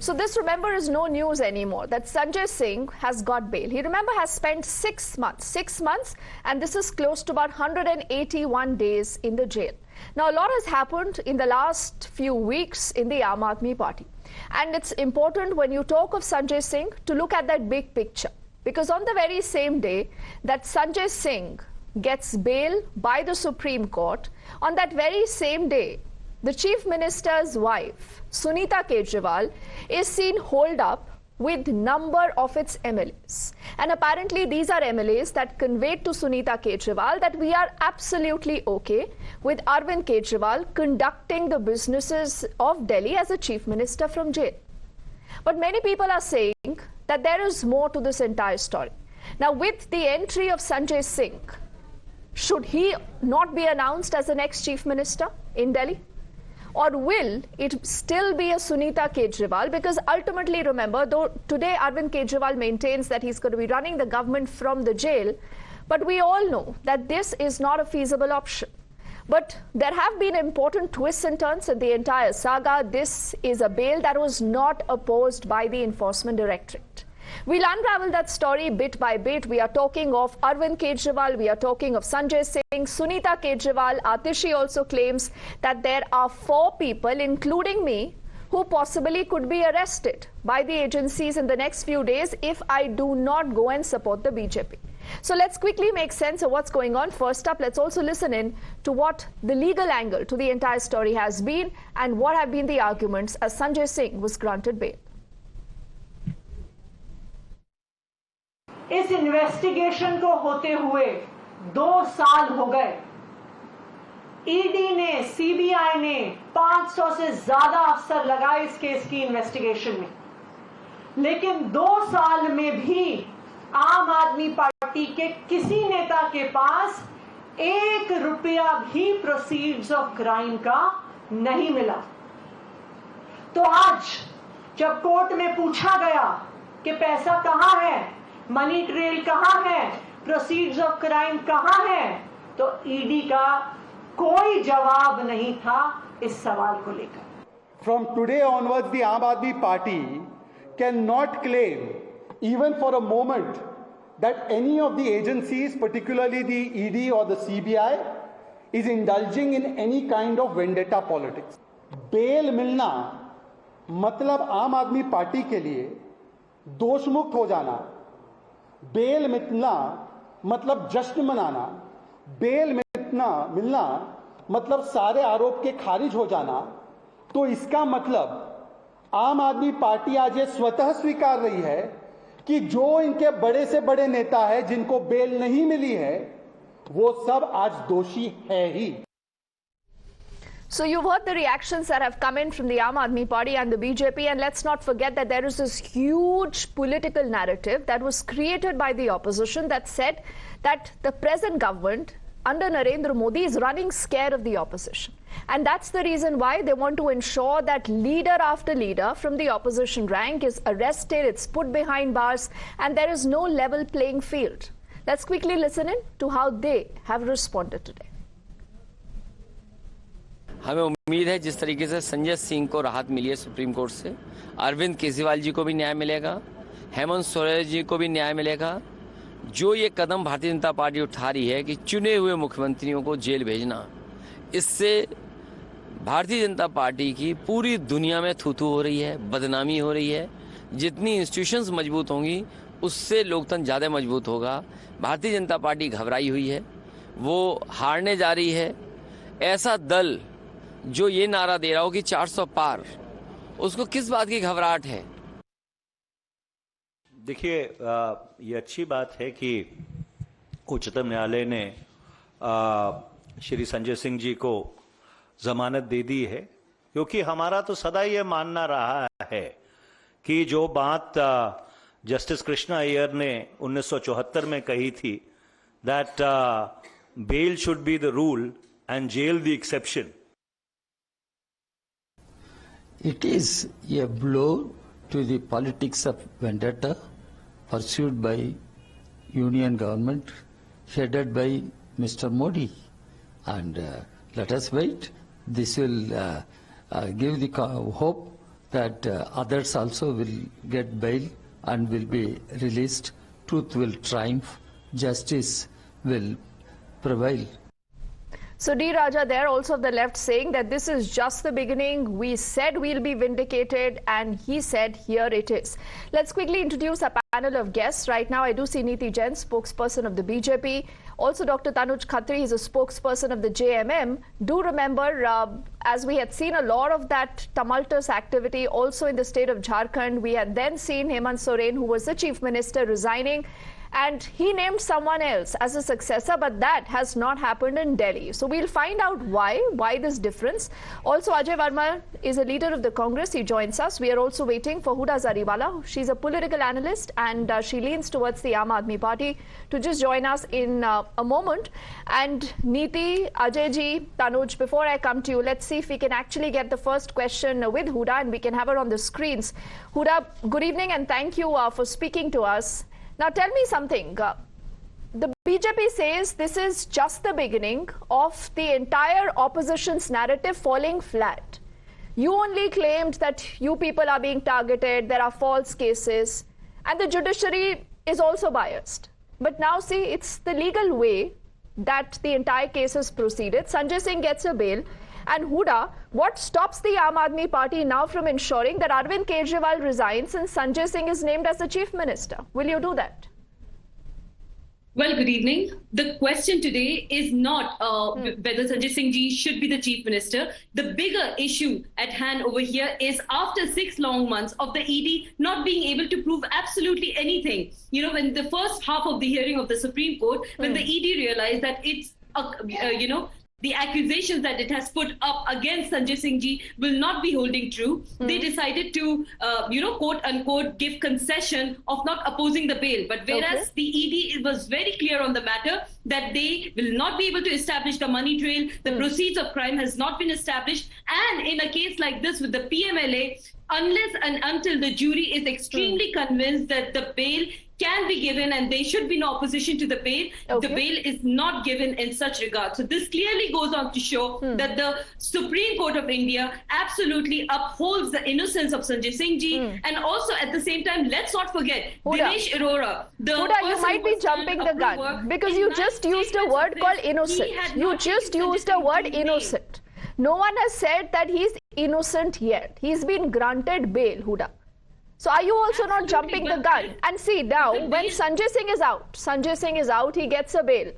So this, remember, is no news anymore, that Sanjay Singh has got bail. He, remember, has spent 6 months, and this is close to about 181 days in the jail. Now, a lot has happened in the last few weeks in the Aam Aadmi Party. And it's important when you talk of Sanjay Singh to look at that big picture. Because on the very same day that Sanjay Singh gets bail by the Supreme Court, on that very same day, the Chief Minister's wife, Sunita Kejriwal, is seen holed up with number of its MLAs. And apparently these are MLAs that conveyed to Sunita Kejriwal that we are absolutely okay with Arvind Kejriwal conducting the businesses of Delhi as a Chief Minister from jail. But many people are saying that there is more to this entire story. Now, with the entry of Sanjay Singh, should he not be announced as the next Chief Minister in Delhi? Or will it still be a Sunita Kejriwal? Because ultimately, remember, though today Arvind Kejriwal maintains that he's going to be running the government from the jail, but we all know that this is not a feasible option. But there have been important twists and turns in the entire saga. This is a bail that was not opposed by the Enforcement Directorate. We'll unravel that story bit by bit. We are talking of Arvind Kejriwal, we are talking of Sanjay Singh, Sunita Kejriwal. Atishi also claims that there are 4 people, including me, who possibly could be arrested by the agencies in the next few days if I do not go and support the BJP. So let's quickly make sense of what's going on. First up, let's also listen in to what the legal angle to the entire story has been and what have been the arguments as Sanjay Singh was granted bail. इस investigation को होते हुए 2 साल हो गए। ED ने, CBI ने 500 से ज्यादा अफसर लगाए इस केस की इन्वेस्टिगेशन में, लेकिन 2 साल में भी आम आदमी पार्टी के किसी नेता के पास 1 रुपया भी प्रोसीड्स ऑफ क्राइम का नहीं मिला। तो आज जब कोर्ट में पूछा गया कि पैसा कहां है, मनी ट्रेल कहां है, प्रोसीड्स ऑफ क्राइम कहां है, तो ईडी का कोई जवाब नहीं था इस सवाल को लेकर। From today onwards, the Aam Aadmi Party cannot claim, even for a moment, that any of the agencies, particularly the ED or the CBI, is indulging in any kind of vendetta politics. Bail मिलना मतलब आम आदमी party के लिए दोषमुक्त हो जाना, bell मिलना मतलब जश्न मनाना, बेल मिलना मतलब सारे आरोप के खारिज हो जाना। तो इसका मतलब आम आदमी पार्टी आज ये स्वतः स्वीकार रही है कि जो इनके बड़े से बड़े नेता है जिनको बेल नहीं मिली है, वो सब आज दोषी है ही। So you've heard the reactions that have come in from the Aam Aadmi Party and the BJP, and let's not forget that there is this huge political narrative that was created by the opposition that said that the present government under Narendra Modi is running scared of the opposition. And that's the reason why they want to ensure that leader after leader from the opposition rank is arrested, it's put behind bars, and there is no level playing field. Let's quickly listen in to how they have responded today. हमें उम्मीद है जिस तरीके से संजय सिंह को राहत मिली है supreme court से, अरविंद केजरीवाल जी को भी न्याय मिलेगा, हेमंत सोरेन जी को भी न्याय मिलेगा। जो ये कदम भारतीय जनता पार्टी उठा रही है कि चुने हुए मुख्यमंत्रियों को जेल भेजना, इससे भारतीय जनता पार्टी की पूरी दुनिया में थू-थू हो रही है, बदनामी हो रही है। जितनी इंस्टीट्यूशंस मजबूत होंगी उससे लोकतंत्र ज़्यादा मजबूत होगा। भारतीय जनता पार्टी घबराई हुई है, वो हारने जा रही है। ऐसा दल जो ये नारा दे रहा हो कि 400 पार, उसको किस बात की घबराहट है? देखिए, ये अच्छी बात है कि उच्चतम न्यायालय ने श्री संजय सिंह जी को जमानत दे दी है, क्योंकि हमारा तो सदा ये मानना रहा है कि जो बात जस्टिस कृष्णा अय्यर ने 1974 में कही थी, that bail should be the rule and jail the exception. It is a blow to the politics of vendetta pursued by union government headed by Mr. Modi, and let us wait. This will give the hope that others also will get bail and will be released. Truth will triumph. Justice will prevail. So D. Raja there also of the left saying that this is just the beginning. We said we'll be vindicated and he said here it is. Let's quickly introduce a panel of guests. Right now I do see Niti Jain, spokesperson of the BJP. Also Dr. Tanuj Khatri is a spokesperson of the JMM. Do remember as we had seen a lot of that tumultuous activity also in the state of Jharkhand. We had then seen Hemant Soren, who was the chief minister, resigning. And he named someone else as a successor, but that has not happened in Delhi. So we'll find out why this difference. Also, Ajay Verma is a leader of the Congress. He joins us. We are also waiting for Huda Zariwala. She's a political analyst and she leans towards the Aam Aadmi Party to just join us in a moment. And Niti, Ajay ji, Tanuj, before I come to you, let's see if we can actually get the first question with Huda and we can have her on the screens. Huda, good evening and thank you for speaking to us. Now tell me something. The BJP says this is just the beginning of the entire opposition's narrative falling flat. You only claimed that you people are being targeted, there are false cases, and the judiciary is also biased. But now see, it's the legal way that the entire case is proceeded. Sanjay Singh gets a bail. And Huda, what stops the Aam Aadmi Party now from ensuring that Arvind Kejriwal resigns and Sanjay Singh is named as the chief minister? Will you do that? Well, good evening. The question today is not whether Sanjay Singh ji should be the chief minister. The bigger issue at hand over here is after 6 long months of the ED not being able to prove absolutely anything. You know, when the first half of the hearing of the Supreme Court, when the ED realized that it's, the accusations that it has put up against Sanjay Singh ji will not be holding true. They decided to, quote unquote, give concession of not opposing the bail. But whereas the ED was very clear on the matter that they will not be able to establish the money trail, the proceeds of crime has not been established. And in a case like this with the PMLA, unless and until the jury is extremely convinced that the bail can be given and there should be no opposition to the bail, the bail is not given in such regard. So this clearly goes on to show that the Supreme Court of India absolutely upholds the innocence of Sanjay Singh ji. And also at the same time, let's not forget, Dinesh Arora, Huda, you might be jumping the gun because you just used a word called innocent. You just used a word innocent. No one has said that he's innocent yet. He's been granted bail, Huda. So are you also not jumping the gun? And see now, when Sanjay Singh is out, he gets a bail.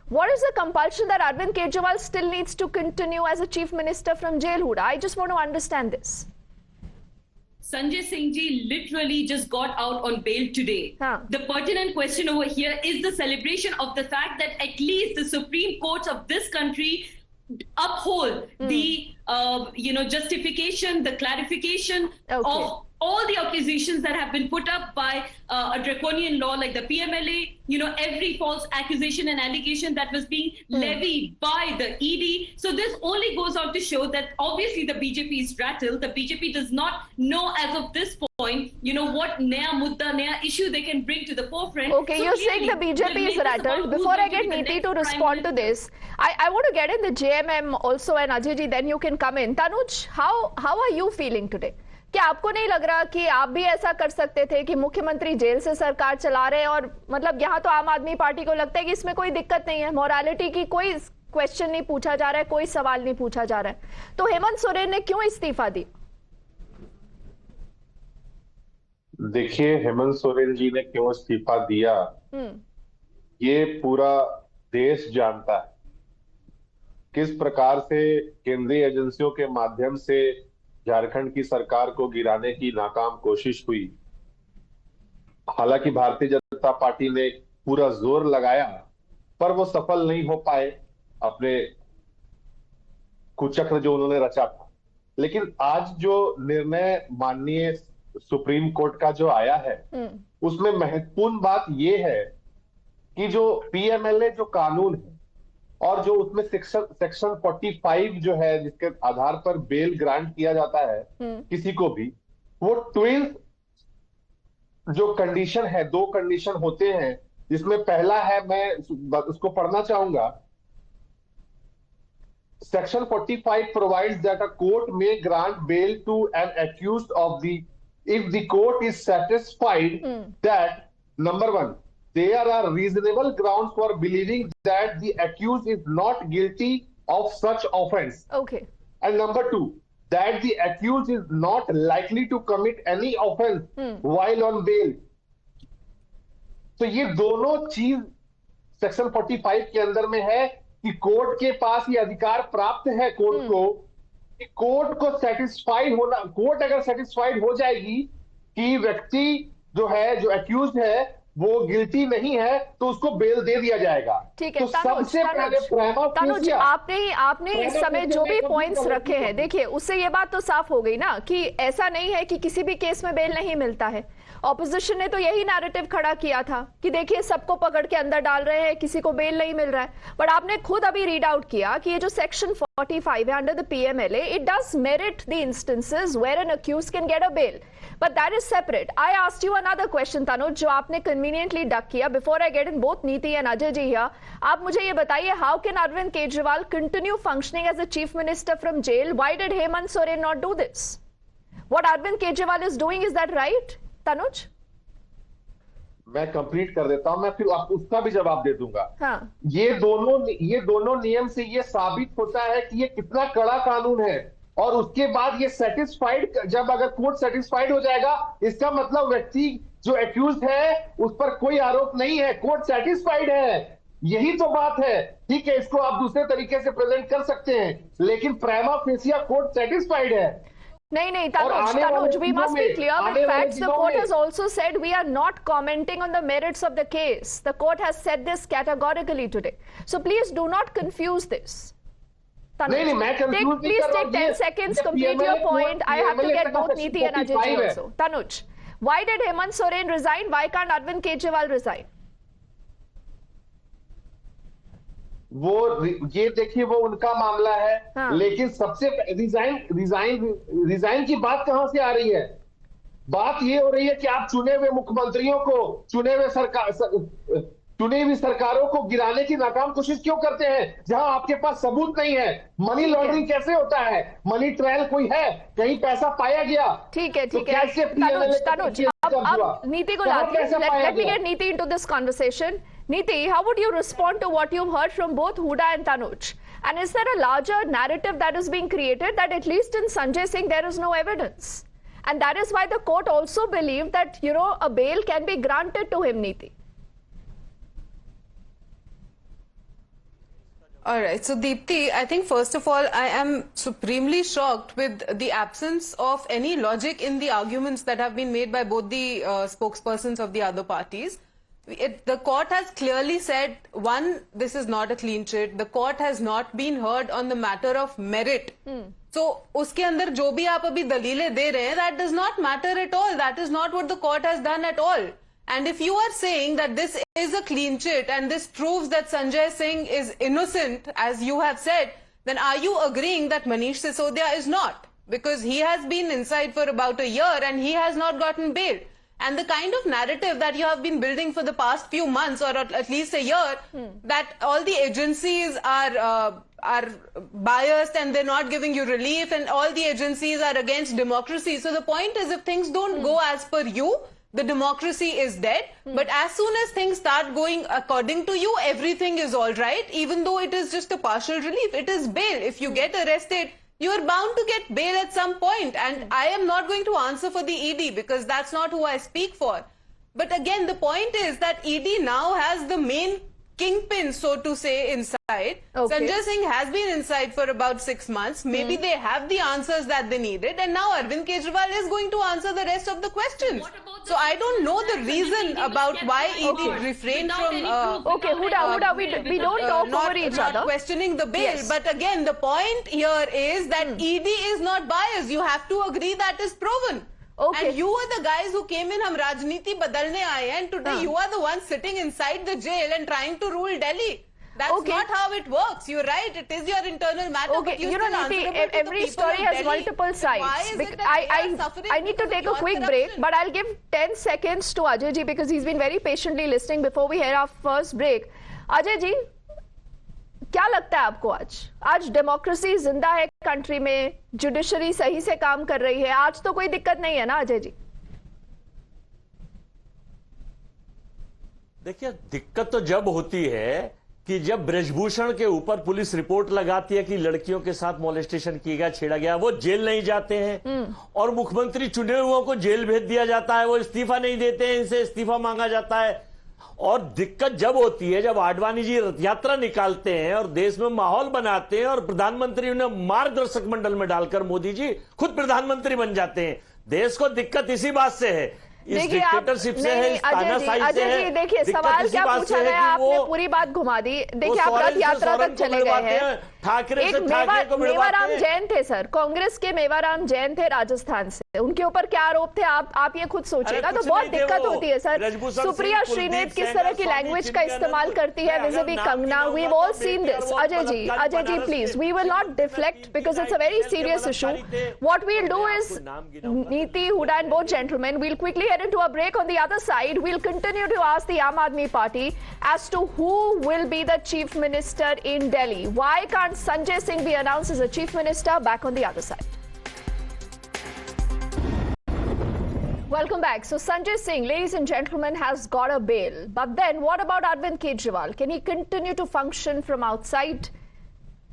What is the compulsion that Arvind Kejriwal still needs to continue as a chief minister from jail, Huda? I just want to understand this. Sanjay Singh ji literally just got out on bail today. The pertinent question over here is the celebration of the fact that at least the Supreme Courts of this country uphold the justification, the clarification of all the accusations that have been put up by a draconian law like the PMLA, every false accusation and allegation that was being levied by the ED. So this only goes on to show that obviously the BJP is rattled. The BJP does not know as of this point, what naya mudda, naya issue they can bring to the forefront. Okay, so you're saying the BJP is rattled. Before I get Niti to respond to this, I want to get in the JMM also and Ajay ji, then you can come in. Tanuj, how are you feeling today? क्या आपको नहीं लग रहा कि आप भी ऐसा कर सकते थे कि मुख्यमंत्री जेल से सरकार चला रहे हैं और मतलब यहाँ तो आम आदमी पार्टी को लगता है कि इसमें कोई दिक्कत नहीं है, मोरालिटी की कोई क्वेश्चन नहीं पूछा जा रहा है, कोई सवाल नहीं पूछा जा रहा है, तो हेमंत सोरेन ने क्यों इस्तीफा दी? देखिए, हेमंत सोरेन जी ने क्यों इस्तीफा दिया ये पूरा देश जानता है। किस प्रकार से केंद्रीय एजेंसियों के माध्यम से झारखंड की सरकार को गिराने की नाकाम कोशिश हुई। हालांकि भारतीय जनता पार्टी ने पूरा जोर लगाया पर वो सफल नहीं हो पाए अपने कुचक्र जो उन्होंने रचा था। लेकिन आज जो निर्णय माननीय सुप्रीम कोर्ट का जो आया है उसमें महत्वपूर्ण बात ये है कि जो पीएमएलए जो कानून है और जो उसमें सेक्शन 45 जो है जिसके आधार पर बेल ग्रांट किया जाता है किसी को भी, वो ट्विंस जो कंडीशन है, 2 कंडीशन होते हैं जिसमें पहला है, मैं उसको पढ़ना चाहूंगा। Section 45 provides that a court may grant bail to an accused if the court is satisfied that, number one, there are reasonable grounds for believing that the accused is not guilty of such offense. Okay. And number two, that the accused is not likely to commit any offense while on bail. तो ये दोनों चीज section 45 के अंदर में है कि court के पास ये अधिकार प्राप्त है कोर्ट को, कि कोर्ट को सेटिस्फाइड होना, कोर्ट अगर सेटिस्फाइड हो जाएगी कि व्यक्ति जो है, जो अक्यूज्ड है, वो गिल्टी नहीं है, तो उसको बेल दे दिया जाएगा। ठीक है, तो सबसे पहले तनुज, आपने इस समय जो भी पॉइंट्स रखे हैं, देखिए उससे ये बात तो साफ हो गई ना कि ऐसा नहीं है कि किसी भी केस में बेल नहीं मिलता है। ऑपोजिशन ने तो यही नैरेटिव खड़ा किया था कि देखिए सबको पकड़ के अंदर डाल रहे हैं, किसी को बेल नहीं मिल रहा है। बट आपने खुद अभी रीड आउट किया कि ये जो सेक्शन 45 है under the PMLA, it does merit the instances where an accused can get a bail, but that is separate. I asked you another question Tanuj, जो आपने कन्वीनियंटली डक किया। Before I get in both Niti and Ajay ji here, आप मुझे ये बताइए, how can Arvind Kejriwal continue functioning as a chief minister from jail? Why did Hemant Soren not do this? What Arvind Kejriwal is doing, is that right Tanuj? मैं complete कर देता हूं, मैं फिर आपको उसका भी जवाब दे दूंगा। हाँ। ये दोनों नियम से ये साबित होता है कि ये कितना कड़ा कानून है। और उसके बाद ये सेटिस्फाइड, जब अगर कोर्ट सेटिस्फाइड हो जाएगा, इसका मतलब व्यक्ति जो एक्यूज है उस पर कोई आरोप नहीं है, कोर्ट सेटिस्फाइड है। यही तो बात है। ठीक है, इसको आप दूसरे तरीके से प्रेजेंट कर सकते हैं, लेकिन प्राइमा फेसिया कोर्ट सेटिस्फाइड है। नहीं, Tanuj, we must be clear with facts. The court has also said we are not commenting on the merits of the case. The court has said this categorically today. So please do not confuse this. नहीं, मैं confuse please take 10 seconds, complete your point. I have to get both Niti and Ajay ji also. Tanuj, why did Hemant Soren resign? Why can't Arvind Kejriwal resign? वो ये देखिए, वो उनका मामला है। हाँ। लेकिन सबसे रिजाइन की बात कहां से आ रही है? बात ये हो रही है कि आप चुने हुए मुख्यमंत्रियों को, चुनी हुई सरकारों को गिराने की नाकाम कोशिश क्यों करते हैं जहां आपके पास सबूत नहीं है? मनी लॉन्ड्रिंग कैसे होता है? मनी ट्रायल कोई है? कहीं पैसा पाया गया? ठीक है। तनुज, अब नीति को लाते हैं। Let me get Niti into this conversation. Niti, how would you respond to what you've heard from both Huda and Tanuj? And is there a larger narrative that is being created that at least in Sanjay Singh there is no evidence? And that is why the court also believed that, a bail can be granted to him, Niti. All right. So, Deepti, I think first of all, I am supremely shocked with the absence of any logic in the arguments that have been made by both the spokespersons of the other parties. The court has clearly said, one, this is not a clean chit. The court has not been heard on the matter of merit. So, uske andar jo bhi aap abhi daleelein de rahe hain, that does not matter at all. That is not what the court has done at all. And if you are saying that this is a clean chit and this proves that Sanjay Singh is innocent, as you have said, then are you agreeing that Manish Sisodia is not? Because he has been inside for about a year and he has not gotten bail. And the kind of narrative that you have been building for the past few months or at least a year, that all the agencies are biased and they're not giving you relief and all the agencies are against democracy. So the point is, if things don't go as per you, the democracy is dead. But as soon as things start going according to you, everything is all right, even though it is just a partial relief. It is bail. If you get arrested, you are bound to get bail at some point. And I am not going to answer for the ED because that's not who I speak for. But again, the point is that ED now has the main kingpin, so to say, inside. Okay. Sanjay Singh has been inside for about 6 months. Maybe they have the answers that they needed. And now Arvind Kejriwal is going to answer the rest of the questions. So I don't know the reason about why ED refrained from... okay, Huda, we don't talk over each other. Not questioning the bail. Yes. But again, the point here is that ED is not biased. You have to agree that is proven. Okay. And you are the guys who came in, hum Rajniti badalne aaye, and today you are the ones sitting inside the jail and trying to rule Delhi. That's not how it works. You're right. It is your internal matter. Okay, you know, Niti, every story has multiple sides. I need to take a quick break, but I'll give 10 seconds to Ajay ji because he's been very patiently listening before we hear our first break. Ajay ji, क्या लगता है आपको आज democracy जिंदा है country में, judiciary सही से काम कर रही है, आज तो कोई दिक्कत नहीं है ना अजय जी? देखिए, दिक्कत तो जब होती है कि जब ब्रिज भूषण के ऊपर पुलिस रिपोर्ट लगाती है कि लड़कियों के साथ मॉलेस्टेशन किया गया, छेड़ा गया, वो जेल नहीं जाते हैं और मुख्यमंत्री चुने हुओं को जेल भेज दिया जाता है, वो इस्तीफा नहीं देते हैं, इनसे इस्तीफा मांगा जाता है। और दिक्कत जब होती है जब आडवाणी जी रथ यात्रा निकालते हैं और देश में माहौल बनाते हैं और प्रधानमंत्री उन्हें मार्गदर्शक मंडल में डालकर मोदी जी खुद प्रधानमंत्री बन जाते हैं। देश को दिक्कत इसी बात से है, इस डिक्टेटरशिप से है, इस तानाशाही से है। देखिए सवाल क्या पूछा गया, आपने पूरी बात घुमा दी। देखिए आप रथ यात्रा तक चले गए हैं। ठाकरे एक मेवाराम जैन थे सर, कांग्रेस के मेवाराम जैन थे राजस्थान से, उनके ऊपर क्या आरोप थे आप ये खुद सोचिएगा। तो बहुत दिक्कत होती है सर। सुप्रिया श्रीनेत किस तरह की लैंग्वेज का इस्तेमाल करती है vis-a-vis Kangana, we have all seen this. Ajay ji please, we will not deflect because it's a very serious issue. What we'll do is, Niti, Hooda and both gentlemen, we'll quickly head into a break. On the other side, we'll continue to ask the Aam Aadmi Party as to who will be the chief minister in Delhi. Why can't Sanjay Singh be announced as a chief minister? Back on the other side. Welcome back. So Sanjay Singh, ladies and gentlemen, has got a bail. But then what about Arvind Kejriwal? Can he continue to function from outside?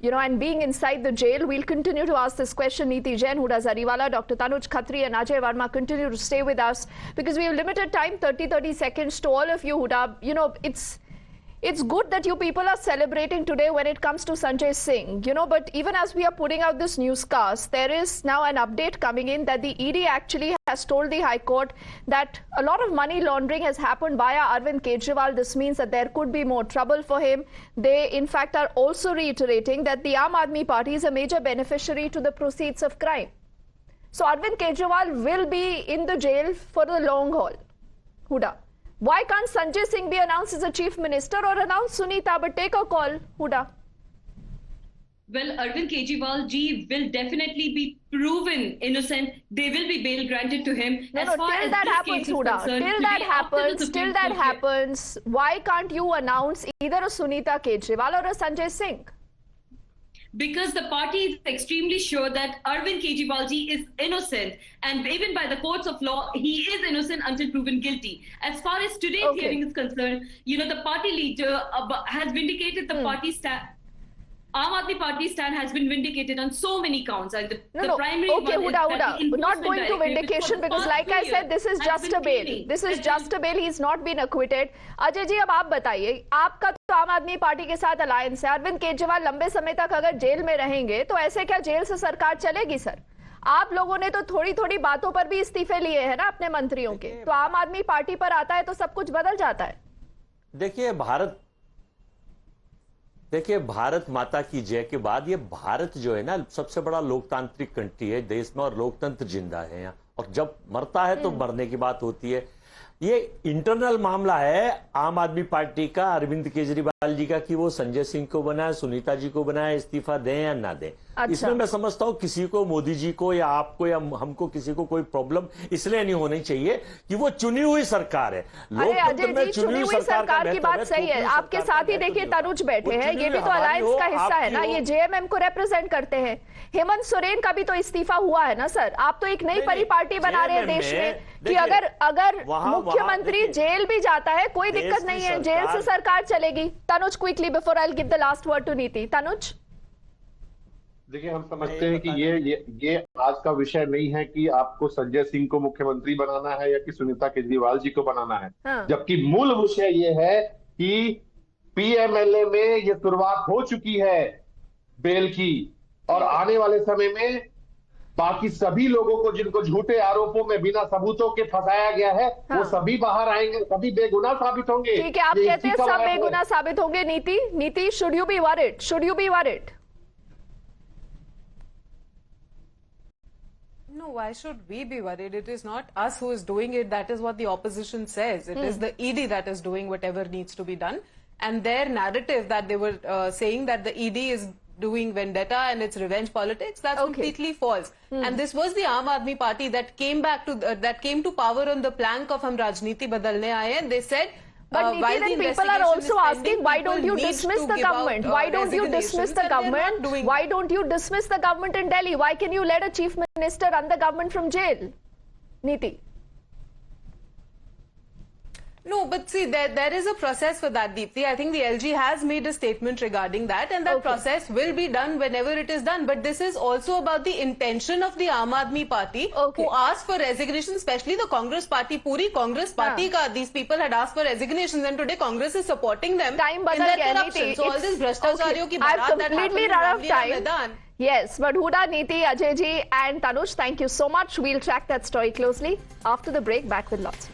You know, and being inside the jail, we'll continue to ask this question. Niti Jain, Huda Zariwala, Dr. Tanuj Khatri and Ajay Verma continue to stay with us because we have limited time, 30 seconds to all of you, Huda. You know, it's good that you people are celebrating today when it comes to Sanjay Singh, you know, but even as we are putting out this newscast, there is now an update coming in that the ED actually has told the High Court that a lot of money laundering has happened via Arvind Kejriwal. This means that there could be more trouble for him. They, in fact, are also reiterating that the Aam Aadmi Party is a major beneficiary to the proceeds of crime. So Arvind Kejriwal will be in the jail for the long haul. Huda. Why can't Sanjay Singh be announced as a chief minister or announce Sunita, but take a call, Huda? Well, Arvind Kejriwal ji will definitely be proven innocent. There will be bail granted to him. No, till that happens, Huda. Till that happens, why can't you announce either a Sunita Kejriwal or a Sanjay Singh? Because the party is extremely sure that Arvind Kejriwal ji is innocent, and even by the courts of law, he is innocent until proven guilty. As far as today's hearing is concerned, you know, the party leader has vindicated the party stand. Aam Aadmi Party stand has been vindicated on so many counts. And the primary okay, Huda, not going to vindication because like I said, this is just a bail. This is just a bail. He's not been acquitted. Ajay ji, अब आप बताइए, आपका तो आम आदमी party के साथ alliance है। अरविंद केजरीवाल लंबे समय तक अगर जेल में रहेंगे तो ऐसे क्या जेल से सरकार चलेगी सर? आप लोगों ने तो थोड़ी बातों पर भी इस्तीफे लिए हैं ना अपने मंत्रियों के, तो आम आदमी पार्टी पर आता है तो सब कुछ बदल जाता है। देखिए भारत माता की जय के बाद ये भारत जो है ना सबसे बड़ा लोकतांत्रिक कंट्री है देश में और लोकतंत्र जिंदा है यहाँ, और जब मरता है तो मरने की बात होती है। ये इंटरनल मामला है आम आदमी पार्टी का, अरविंद केजरीवाल जी का, कि वो संजय सिंह को बनाए, सुनीता जी को बनाए, इस्तीफा दें या ना दें। अच्छा। इसमें मैं समझता हूं किसी को, मोदी जी को या आपको या हमको, किसी को कोई प्रॉब्लम इसलिए नहीं होनी चाहिए कि वो चुनी हुई सरकार है। लोकतंत्र में चुनी हुई सरकार की बात सही है। आपके साथ ही देखिए तनुज बैठे हैं, ये भी तो अलायंस का हिस्सा है ना, ये जेएमएम को रिप्रेजेंट करते हैं। हेमंत सोरेन का भी तो इस्तीफा हुआ है ना सर। आप तो एक नई पार्टी बना रहे हैं देश में कि अगर मुख्यमंत्री जेल भी जाता है कोई दिक्कत नहीं है, जेल से सरकार चलेगी। Tanuj quickly before I will give the last word to Niti. Tanuj, देखिए हम समझते हैं कि ये आज का विषय नहीं है कि आपको संजय सिंह को मुख्यमंत्री बनाना है या कि सुनीता केजरीवाल जी को बनाना है। हाँ। जबकि मूल विषय ये है कि पीएमएलए में ये शुरुआत हो चुकी है बेल की, और आने वाले समय में बाकी सभी लोगों को जिनको झूठे आरोपों में बिना सबूतों के फंसाया गया है, हाँ। वो सभी बाहर आएंगे, सभी बेगुनाह साबित होंगे। ठीक है, आप कहते हैं सब बेगुनाह साबित होंगे। नीति, should you be worried? No, why should we be worried? It is not us who is doing it. That is what the opposition says. It is the ED that is doing whatever needs to be done. And their narrative that they were saying that the ED is doing vendetta and it's revenge politics, that's completely false. And this was the Aam Aadmi Party that came back to that came to power on the plank of hum Rajniti badalne aaye hain. They said But Niti, then people are also asking, why don't you dismiss the government? Why don't you dismiss the government? Why don't you dismiss the government in Delhi? Why can you let a chief minister run the government from jail? Niti. No, but see, there is a process for that, Deepti. I think the LG has made a statement regarding that, and that process will be done whenever it is done. But this is also about the intention of the Aam Aadmi Party, who asked for resignation, especially the Congress Party. Puri Congress Party ka, these people had asked for resignations, and today Congress is supporting them in their corruption. So all this Bhrashtachariyon ki barat that completely run out of time. Yes, but Huda, Niti, Ajay ji and Tanush, thank you so much. We'll track that story closely after the break. Back with lots.